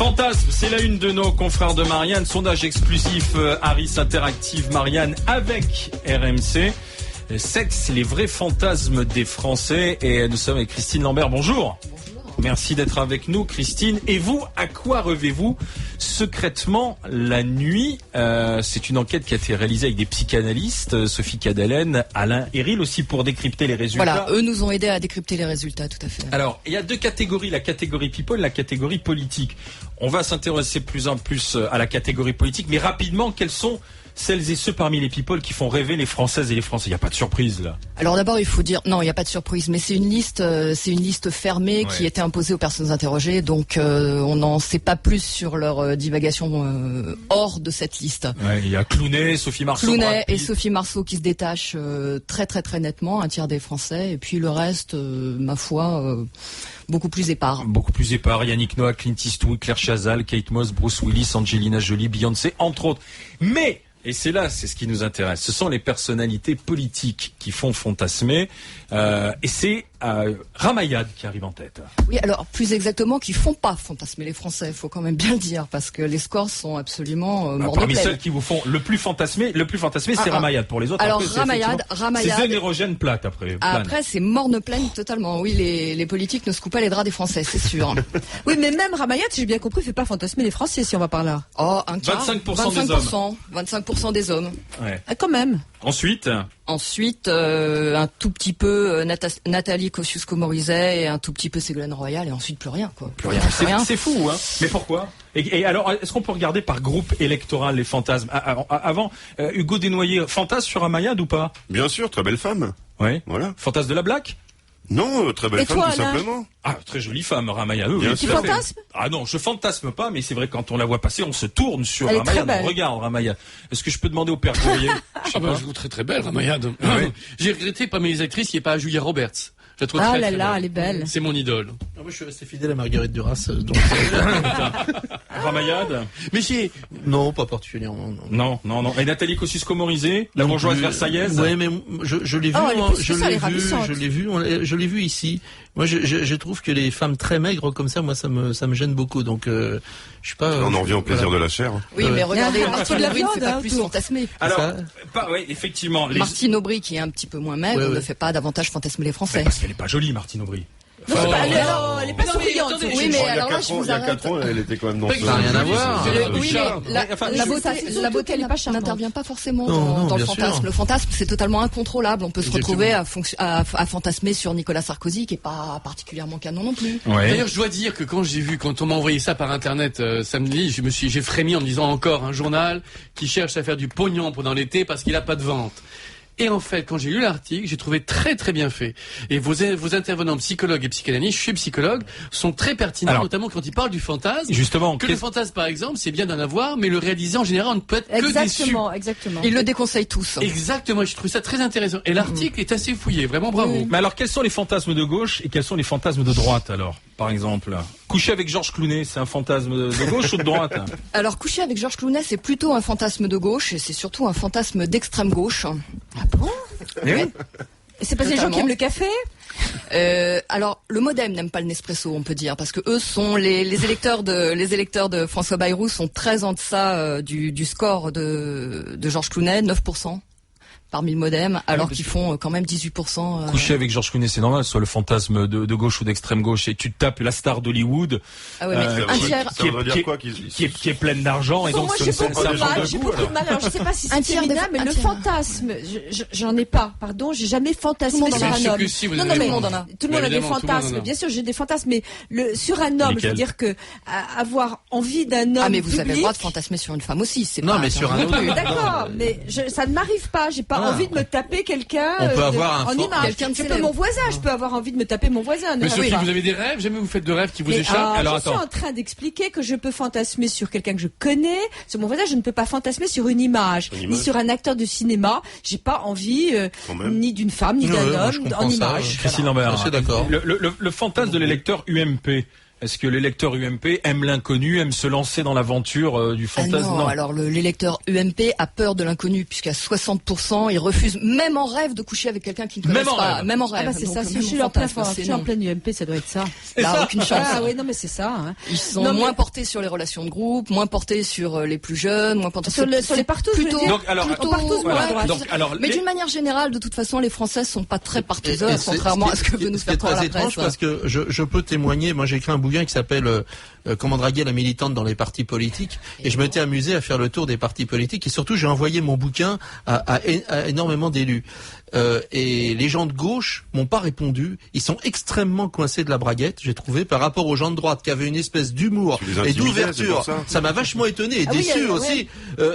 Fantasme, c'est la une de nos confrères de Marianne. Sondage exclusif Harris Interactive Marianne avec RMC. Sexe, les vrais fantasmes des Français. Et nous sommes avec Christine Lambert. Bonjour. Merci d'être avec nous, Christine. Et vous, à quoi rêvez-vous secrètement la nuit? C'est une enquête qui a été réalisée avec des psychanalystes, Sophie Cadalen, Alain Héril aussi, pour décrypter les résultats. Voilà, eux nous ont aidés à décrypter les résultats, tout à fait. Alors, il y a deux catégories, la catégorie people et la catégorie politique. On va s'intéresser plus en plus à la catégorie politique, mais rapidement, quels sont celles et ceux parmi les people qui font rêver les Françaises et les Français? Il n'y a pas de surprise là. Alors d'abord, il faut dire, non, il n'y a pas de surprise, mais c'est une liste fermée qui était imposée aux personnes interrogées, donc on n'en sait pas plus sur leur divagation hors de cette liste. Ouais, il y a Clooney, Sophie Marceau. Clooney et Sophie Marceau qui se détachent très très très nettement, un tiers des Français, et puis le reste, ma foi, beaucoup plus épars. Beaucoup plus épars, Yannick Noah, Clint Eastwood, Claire Chazal, Kate Moss, Bruce Willis, Angelina Jolie, Beyoncé, entre autres. Mais et c'est ce qui nous intéresse. Ce sont les personnalités politiques qui font fantasmer. Et c'est Ramayad qui arrive en tête. Oui, alors plus exactement, qui font pas fantasmer les Français. Il faut quand même bien le dire, parce que les scores sont absolument morts de parmi plaie. celles qui vous font le plus fantasmer, c'est Ramayad. Pour les autres, alors après, Ramayad, c'est hétérogène plate après. Après, c'est morne pleine totalement. Oui, les politiques ne secouent pas les draps des Français, c'est sûr. Oui, mais même Ramayad, si j'ai bien compris, fait pas fantasmer les Français, si on va par là. Oh, un quart. 25% des hommes. 25% des hommes. Ouais. Ah, quand même. Ensuite, un tout petit peu Nathalie Kosciusko-Morizet et un tout petit peu Ségolène Royal, et ensuite plus rien, quoi. Plus rien. C'est fou, hein. Mais pourquoi? Et alors, est-ce qu'on peut regarder par groupe électoral les fantasmes? Avant, Hugo Desnoyers, fantasme sur Ramayad ou pas? Bien sûr, très belle femme. Oui. Voilà. Fantasme de la Black? Non, très belle femme, tout simplement. Ah, très jolie femme, Ramayad. Tu fantasmes? Ah non, je fantasme pas, mais c'est vrai que quand on la voit passer, on se tourne sur Ramayad, on regarde Ramayad. Est-ce que je peux demander au père Courrier? Je trouve très très belle, Ramayad. Ah, oui. J'ai regretté parmi les actrices, il n'y a pas Julia Roberts. Je la trouve très, très belle. Elle est belle. C'est mon idole. Moi, je suis resté fidèle à Marguerite Duras. Donc Ramayad? Mais non, pas particulièrement. Non. Et Nathalie Kosciusko-Morizet, la bourgeoise versaillaise? Oui, mais je l'ai vu. Je l'ai vu ici. Moi, je trouve que les femmes très maigres comme ça, moi, ça me gêne beaucoup. Donc, je suis pas. On en revient au plaisir de la chair. Oui, mais regardez, Martine Aubry ne fait pas plus fantasmer. Alors, oui, effectivement. Martine Aubry, qui est un petit peu moins maigre, ne fait pas davantage fantasmer les Français. Parce qu'elle est pas jolie, Martine Aubry. Non, elle est pas souriante. Oui, mais alors là, je vous il y a arrête. 4 ans, elle était quand même dans Ça n'a rien à voir. Oui, mais la beauté n'intervient pas forcément dans le fantasme. Sûr. Le fantasme, c'est totalement incontrôlable. On peut se retrouver à fantasmer sur Nicolas Sarkozy, qui est pas particulièrement canon non plus. Ouais. D'ailleurs, je dois dire que quand on m'a envoyé ça par internet samedi, j'ai frémi en me disant encore un journal qui cherche à faire du pognon pendant l'été parce qu'il a pas de vente. Et en fait, quand j'ai lu l'article, j'ai trouvé très très bien fait. Et vos intervenants psychologues et psychanalystes, je suis psychologue, sont très pertinents, notamment quand ils parlent du fantasme. Justement, le fantasme, par exemple, c'est bien d'en avoir, mais le réaliser en général, on ne peut être que déçu. Exactement. Ils le déconseillent tous. Exactement, je trouve ça très intéressant. Et l'article est assez fouillé, vraiment bravo. Oui. Mais alors, quels sont les fantasmes de gauche et quels sont les fantasmes de droite alors, par exemple? Coucher avec Georges Clooney, c'est un fantasme de gauche ou de droite? Alors, coucher avec Georges Clooney, c'est plutôt un fantasme de gauche, et c'est surtout un fantasme d'extrême gauche. Ah bon? Oui. C'est pas des gens qui aiment le café? Alors, le MoDem n'aime pas le Nespresso, on peut dire, parce que eux sont les électeurs de François Bayrou sont très en deçà du score de Georges Clooney, 9%. Parmi le MoDem, alors qu'ils font quand même 18%. Coucher avec Georges Clooney, c'est normal, soit le fantasme de gauche ou d'extrême gauche, et tu te tapes la star d'Hollywood, ah ouais, mais un tiers, qui est pleine d'argent, et donc moi, j'ai beaucoup de mal. J'ai beaucoup de mal. Alors, je sais pas si c'est féminin, mais le fantasme, j'en ai pas. Pardon, j'ai jamais fantasmé sur un homme. Non, mais tout le monde a des fantasmes. Bien sûr, j'ai des fantasmes, mais sur un homme, je veux dire que avoir envie d'un homme. Ah, mais vous avez le droit de fantasmer sur une femme aussi, c'est pas. Non, mais sur un homme. D'accord, mais ça ne m'arrive pas. J'ai pas envie de me taper quelqu'un en image. Je peux mon voisin, je peux avoir envie de me taper mon voisin. Mais Sophie, vous avez des rêves? Jamais vous faites de rêves qui vous échappent? Alors, je suis en train d'expliquer que je peux fantasmer sur quelqu'un que je connais. Sur mon voisin, je ne peux pas fantasmer sur une image, ni sur un acteur de cinéma. J'ai pas envie ni d'une femme, ni d'un homme en image. Christine Lambert, d'accord. Le fantasme de l'électeur UMP. Est-ce que l'électeur UMP aime l'inconnu, aime se lancer dans l'aventure du fantasme? Non, alors l'électeur UMP a peur de l'inconnu, puisqu'à 60%, il refuse, même en rêve, de coucher avec quelqu'un qu'il ne connaît pas. Même en rêve. Ah bah c'est donc, ça, si même je suis en pleine UMP, ça doit être ça. Là, aucune chance. Ah oui, non mais c'est ça. Hein. Ils sont moins portés sur les relations de groupe, moins portés sur les plus jeunes, moins portés sur les partout. Plutôt, donc, alors, mais d'une manière générale, de toute façon, les Français sont pas très partisans, contrairement à ce que veut nous faire croire la presse. C'est étrange parce que je peux témoigner. Moi, j'ai écrit un bouquin qui s'appelle Comment draguer la militante dans les partis politiques, et je m'étais amusé à faire le tour des partis politiques, et surtout j'ai envoyé mon bouquin à énormément d'élus. Et les gens de gauche m'ont pas répondu. Ils sont extrêmement coincés de la braguette, j'ai trouvé, par rapport aux gens de droite qui avaient une espèce d'humour et d'ouverture. Ça m'a vachement étonné et déçu aussi.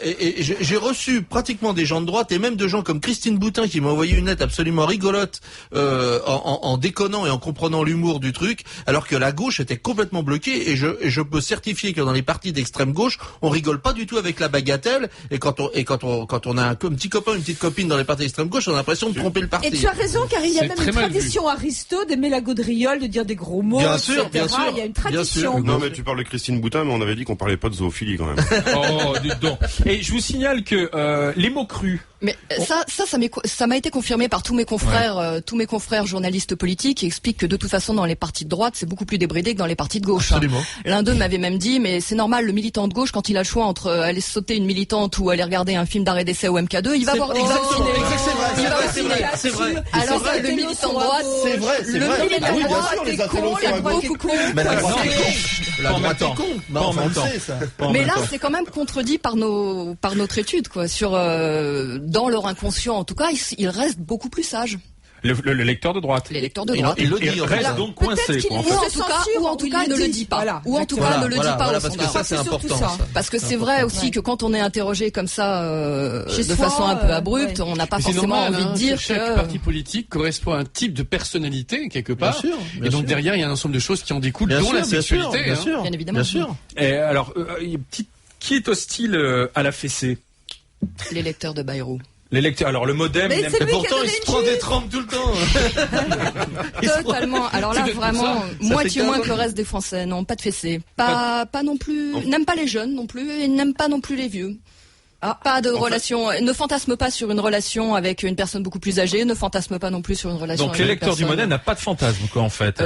Et j'ai reçu pratiquement des gens de droite et même de gens comme Christine Boutin qui m'a envoyé une lettre absolument rigolote en déconnant et en comprenant l'humour du truc, alors que la gauche était complètement bloquée. Et je peux certifier que dans les partis d'extrême gauche, on rigole pas du tout avec la bagatelle. Et quand on a un petit copain, une petite copine dans les partis d'extrême gauche, on a l'impression de tromper le parti. Et tu as raison, car il y a même une tradition Aristo d'aimer la gaudriole, de dire des gros mots, bien etc. sûr, bien sûr. Il y a une tradition. Non, mais tu parles de Christine Boutin, mais on avait dit qu'on parlait pas de zoophilie quand même. Oh, dites donc. Et je vous signale que les mots crus. Mais ça m'a été confirmé par tous mes confrères journalistes politiques qui expliquent que de toute façon dans les partis de droite c'est beaucoup plus débridé que dans les partis de gauche. Absolument. L'un d'eux m'avait même dit mais c'est normal, le militant de gauche quand il a le choix entre aller sauter une militante ou aller regarder un film d'arrêt d'essai au MK2, il va voir exactement. C'est vrai. Alors que le militant de droite, c'est vrai. Le militant de droite est con, il est beaucoup con. Mais la droite est con. Mais là c'est quand même contredit par notre étude quoi sur dans leur inconscient, en tout cas, ils restent beaucoup plus sages. Le lecteur de droite. Les lecteurs de droite. Il le dit. Il reste donc coincé. Ou en tout cas, ne le dit pas. Ou en tout cas, ne le dit pas au parce que ça, c'est important. Parce que c'est vrai aussi que quand on est interrogé comme ça, de façon un peu abrupte, on n'a pas forcément envie de dire que chaque parti politique correspond à un type de personnalité quelque part. Bien sûr. Et donc derrière, il y a un ensemble de choses qui en découlent, dont la sexualité. Bien évidemment. Bien sûr. Et alors, qui est hostile à la fessée? Les lecteurs de Bayrou. Les lecteurs, alors le modem, mais et pourtant il se prend des trempes tout le temps. Totalement. Alors là, vraiment, moitié moins que le reste des Français. Non, pas de fessée. Pas non plus. N'aime pas les jeunes non plus, et n'aime pas non plus les vieux. Pas de relation. Ne fantasme pas sur une relation avec une personne beaucoup plus âgée. Ne fantasme pas non plus sur une relation. Donc avec l'électeur du modem n'a pas de fantasme, quoi, en fait.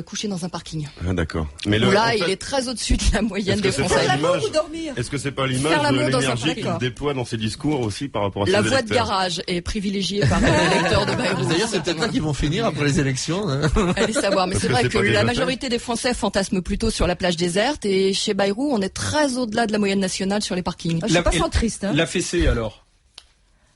Coucher dans un parking. Ah, d'accord. Mais il est très au-dessus de la moyenne des Français. Faire l'amour ou dormir? Est-ce que c'est pas l'image de l'énergie qu'il déploie dans ses discours aussi par rapport à ses La électeurs? voie de garage est privilégiée par les électeurs de Bayrou. D'ailleurs, c'est peut-être là qu'ils vont finir après les élections. Allez savoir. Mais c'est vrai que la majorité des Français fantasment plutôt sur la plage déserte, et chez Bayrou, on est très au-delà de la moyenne nationale sur les parkings. Je suis pas centriste. La fessée, alors?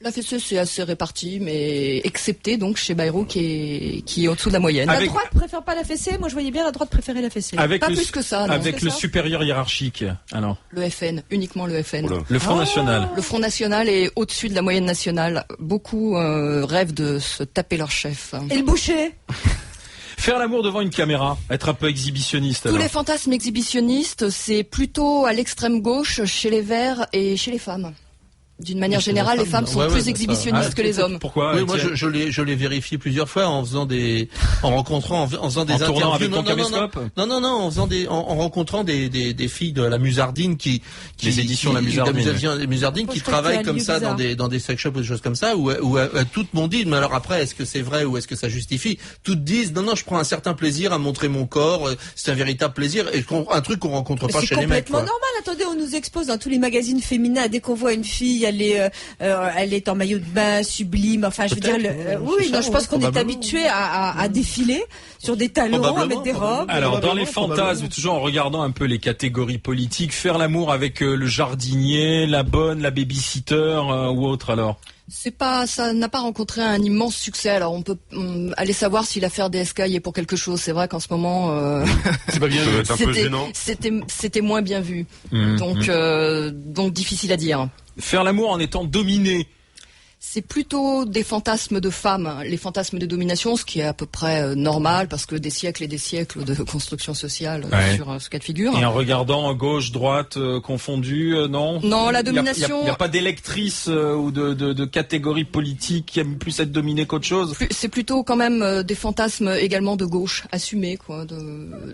La fessée, c'est assez réparti, mais excepté donc chez Bayrou qui est au-dessous de la moyenne. La droite préfère pas la fessée. Moi, je voyais bien la droite préférer la fessée. Pas plus que ça. Non. Avec le supérieur hiérarchique, alors. Le FN, uniquement le FN. Oula. Le Front National. Le Front National est au-dessus de la moyenne nationale. Beaucoup rêvent de se taper leur chef. Et le boucher? Faire l'amour devant une caméra, être un peu exhibitionniste. Tous alors. les fantasmes exhibitionnistes, c'est plutôt à l'extrême gauche, chez les Verts et chez les femmes. D'une manière générale, les femmes sont plus exhibitionnistes que les hommes. Pourquoi? Oui, moi je l'ai vérifié plusieurs fois en faisant des interviews avec ton caméscope. en rencontrant des filles de la Musardine qui les éditions La Musardine qui travaillent comme ça dans des sex shops ou des choses comme ça où toutes m'ont dit, mais alors après est-ce que c'est vrai ou est-ce que ça justifie? Toutes disent non, je prends un certain plaisir à montrer mon corps, c'est un véritable plaisir, et un truc qu'on rencontre pas chez les mecs. C'est complètement normal. Attendez, on nous expose dans tous les magazines féminins dès qu'on voit une fille, elle est en maillot de bain sublime. Enfin, je veux dire, je pense qu'on est habitué à défiler sur des talons, à mettre des robes. Alors, dans les fantasmes, toujours en regardant un peu les catégories politiques, faire l'amour avec le jardinier, la bonne, la babysitter ou autre, alors? Ça n'a pas rencontré un immense succès. Alors on peut aller savoir si l'affaire DSK y est pour quelque chose. C'est vrai qu'en ce moment, c'est pas bien. Ça va être un peu gênant. C'était moins bien vu. Donc difficile à dire. Faire l'amour en étant dominé. C'est plutôt des fantasmes de femmes, les fantasmes de domination, ce qui est à peu près normal parce que des siècles et des siècles de construction sociale sur ce cas de figure. Et en regardant gauche, droite, confondu, non? Non, la domination. Il n'y a pas d'électrice ou de catégorie politique qui aime plus être dominée qu'autre chose. C'est plutôt quand même des fantasmes également de gauche, assumés, quoi.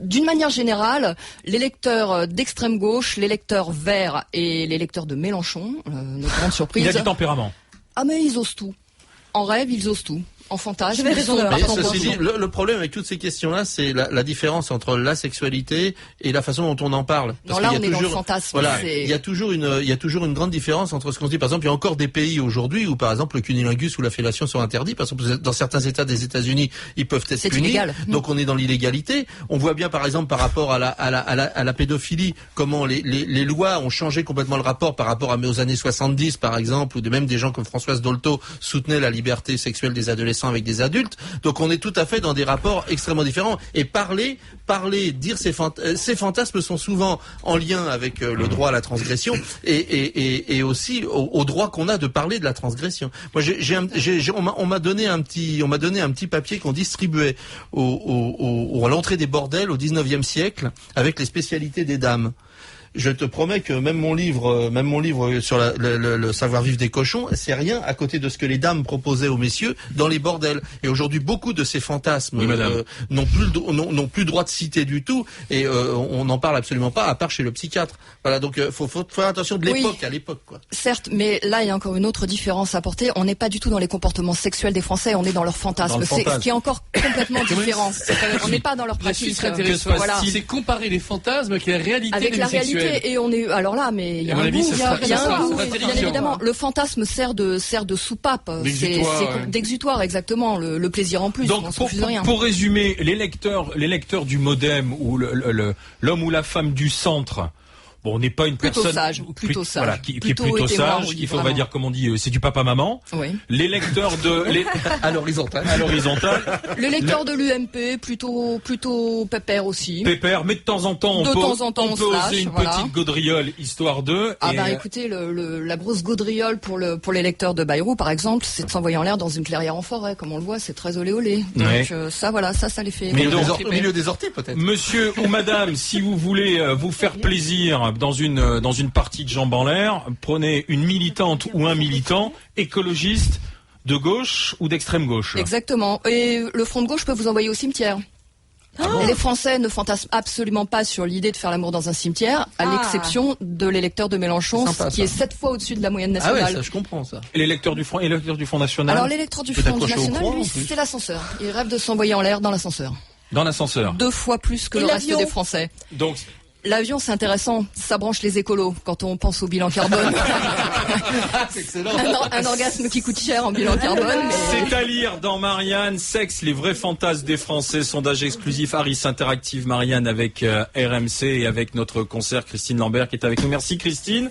D'une manière générale, les lecteurs d'extrême gauche, les lecteurs verts et les lecteurs de Mélenchon, notre grande surprise. Il a du tempérament. Ah mais ils osent tout. En rêve, ils osent tout. En fantasme, j'avais raison de ceci dit, le problème avec toutes ces questions-là, c'est la différence entre la sexualité et la façon dont on en parle. Parce non, là, on est dans le fantasme. Voilà, il y a toujours une grande différence entre ce qu'on dit. Par exemple, il y a encore des pays aujourd'hui où, par exemple, le cunilingus ou la fellation sont interdits. Par exemple, dans certains États des États-Unis, ils peuvent être punis. Illégal. Donc, on est dans l'illégalité. On voit bien, par exemple, par rapport à la pédophilie, comment les lois ont changé complètement le rapport par rapport aux années 70, par exemple, ou même des gens comme Françoise Dolto soutenaient la liberté sexuelle des adolescents avec des adultes. Donc on est tout à fait dans des rapports extrêmement différents. Et parler, dire ces fantasmes sont souvent en lien avec le droit à la transgression et aussi au droit qu'on a de parler de la transgression. Moi, on m'a donné un petit papier qu'on distribuait à l'entrée des bordels au 19e siècle avec les spécialités des dames. Je te promets que même mon livre sur le savoir-vivre des cochons, c'est rien à côté de ce que les dames proposaient aux messieurs dans les bordels. Et aujourd'hui, beaucoup de ces fantasmes n'ont plus le droit de citer du tout, et on n'en parle absolument pas, à part chez le psychiatre. Voilà, donc faut faire attention de l'époque à l'époque, quoi. Certes, mais là il y a encore une autre différence à apporter. On n'est pas du tout dans les comportements sexuels des Français, on est dans leurs fantasmes. C'est ce qui est encore complètement différent. On n'est pas dans leur pratique. Voilà. C'est comparer les fantasmes avec la réalité avec la réalité. Et on est alors là, mais il y a un goût, bien évidemment. Le fantasme sert de soupape, c'est d'exutoire exactement. Le plaisir en plus. Donc pour résumer, les lecteurs du Modem ou l'homme ou la femme du centre. Bon, on n'est pas une personne plutôt sage, voilà, qui est plutôt sage, qui fait, on va dire, comme on dit, c'est du papa-maman. Oui. Les lecteurs à l'horizontale. Le lecteur de l'UMP, plutôt pépère aussi. Pépère, mais de temps en temps, on peut oser une petite gaudriole, histoire de. Ah bah écoutez, la grosse gaudriole pour les lecteurs de Bayrou, par exemple, c'est de s'envoyer en l'air dans une clairière en forêt, comme on le voit, c'est très olé olé. Donc ça les fait. Mais au milieu des orties, peut-être. Monsieur ou madame, si vous voulez vous faire plaisir dans une partie de jambes en l'air, prenez une militante ou un militant écologiste de gauche ou d'extrême gauche. Exactement. Et le front de gauche peut vous envoyer au cimetière. Les Français ne fantasment absolument pas sur l'idée de faire l'amour dans un cimetière, à l'exception de l'électeur de Mélenchon, qui est 7 fois au-dessus de la moyenne nationale. Ah ouais, ça je comprends ça. Et l'électeur du Front National. Alors l'électeur du Front National, lui, c'est l'ascenseur. Il rêve de s'envoyer en l'air dans l'ascenseur. Dans l'ascenseur. 2 fois plus que le reste des Français. Donc l'avion, c'est intéressant. Ça branche les écolos quand on pense au bilan carbone. C'est excellent. Un orgasme qui coûte cher en bilan carbone. C'est à lire dans Marianne, Sexe, les vrais fantasmes des Français. Sondage exclusif Harris Interactive Marianne avec RMC et avec notre concert Christine Lambert qui est avec nous. Merci Christine.